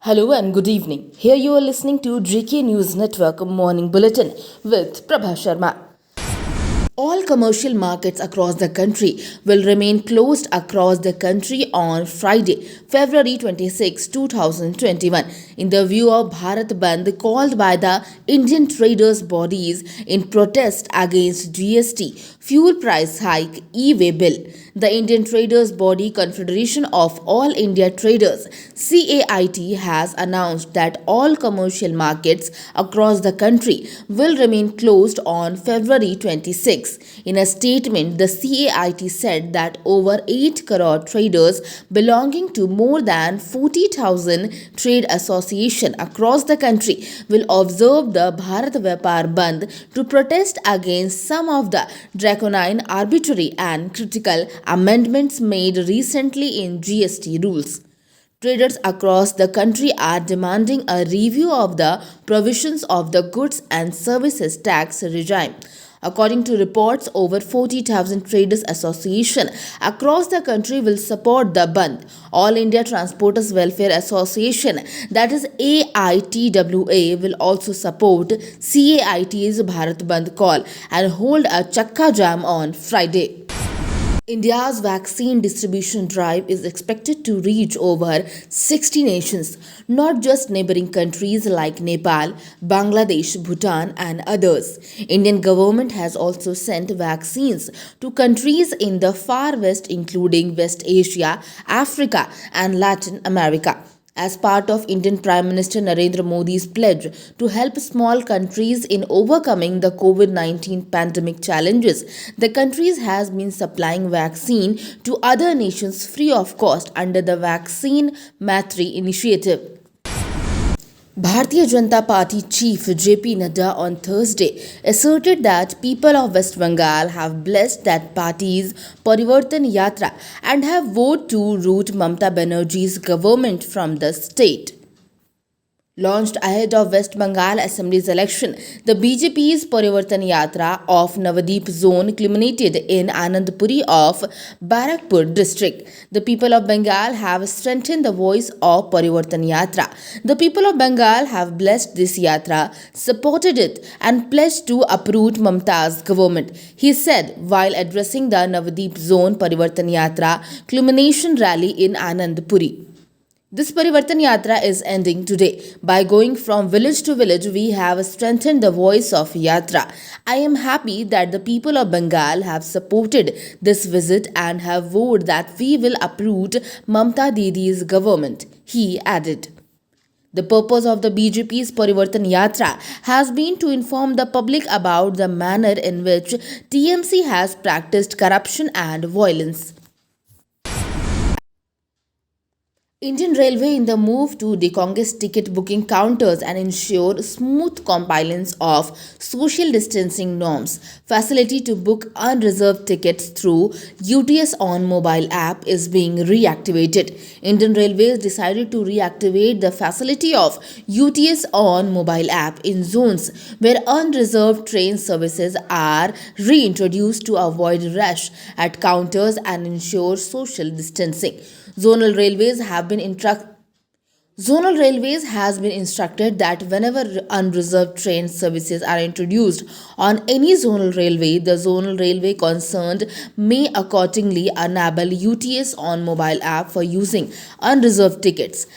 Hello and good evening. Here you are listening to GK News Network Morning Bulletin with Prabha Sharma. All commercial markets across the country will remain closed across the country on Friday, February 26, 2021, in the view of Bharat Bandh called by the Indian traders' bodies in protest against GST, fuel price hike, e-way bill. The Indian Traders Body Confederation of All India Traders CAIT has announced that all commercial markets across the country will remain closed on February 26. In a statement, the CAIT said that over 8 crore traders belonging to more than 40,000 trade associations across the country will observe the Bharat Vyapar Bandh to protest against some of the draconian, arbitrary and critical amendments made recently in GST rules. Traders across the country are demanding a review of the provisions of the Goods and Services Tax regime. According to reports, over 40,000 traders association across the country will support the Bandh. All India Transporters Welfare Association, that is AITWA, will also support CAIT's Bharat Bandh call and hold a Chakka Jam on Friday. India's vaccine distribution drive is expected to reach over 60 nations, not just neighboring countries like Nepal, Bangladesh, Bhutan and others. Indian government has also sent vaccines to countries in the far west including West Asia, Africa and Latin America. As part of Indian Prime Minister Narendra Modi's pledge to help small countries in overcoming the COVID-19 pandemic challenges, the country has been supplying vaccine to other nations free of cost under the Vaccine Maitri initiative. Bharatiya Janata Party chief JP Nadda on Thursday asserted that people of West Bengal have blessed that party's Parivartan Yatra and have voted to root Mamata Banerjee's government from the state. Launched ahead of West Bengal Assembly's election, the BJP's Parivartan Yatra of Navadip zone culminated in Anandpuri of Barakpur district. The people of Bengal have strengthened the voice of Parivartan Yatra. The people of Bengal have blessed this yatra, supported it and pledged to uproot Mamata's government, he said while addressing the Navadip zone Parivartan Yatra culmination rally in Anandpuri. This Parivartan Yatra is ending today. By going from village to village, we have strengthened the voice of Yatra. I am happy that the people of Bengal have supported this visit and have vowed that we will uproot Mamata Didi's government, he added. The purpose of the BJP's Parivartan Yatra has been to inform the public about the manner in which TMC has practiced corruption and violence. Indian Railway in the move to decongest ticket booking counters and ensure smooth compliance of social distancing norms. Facility to book unreserved tickets through UTS on mobile app is being reactivated. Indian Railways decided to reactivate the facility of UTS on mobile app in zones where unreserved train services are reintroduced to avoid rush at counters and ensure social distancing. Zonal Railways has been instructed that whenever unreserved train services are introduced on any zonal railway, the zonal railway concerned may accordingly enable UTS on mobile app for using unreserved tickets.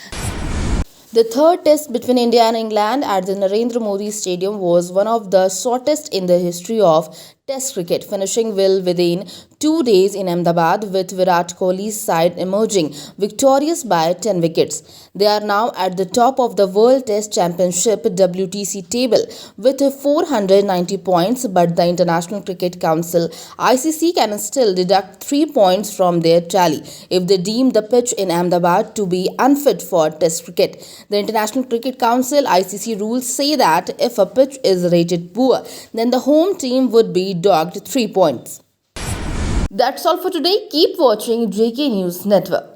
The third test between India and England at the Narendra Modi Stadium was one of the shortest in the history of Test cricket, finishing well within 2 days in Ahmedabad with Virat Kohli's side emerging victorious by 10 wickets. They are now at the top of the World Test Championship WTC table with 490 points, but the International Cricket Council ICC can still deduct 3 points from their tally if they deem the pitch in Ahmedabad to be unfit for Test cricket. The International Cricket Council ICC rules say that if a pitch is rated poor, then the home team would be docked 3 points. That's all for today. Keep watching JK News Network.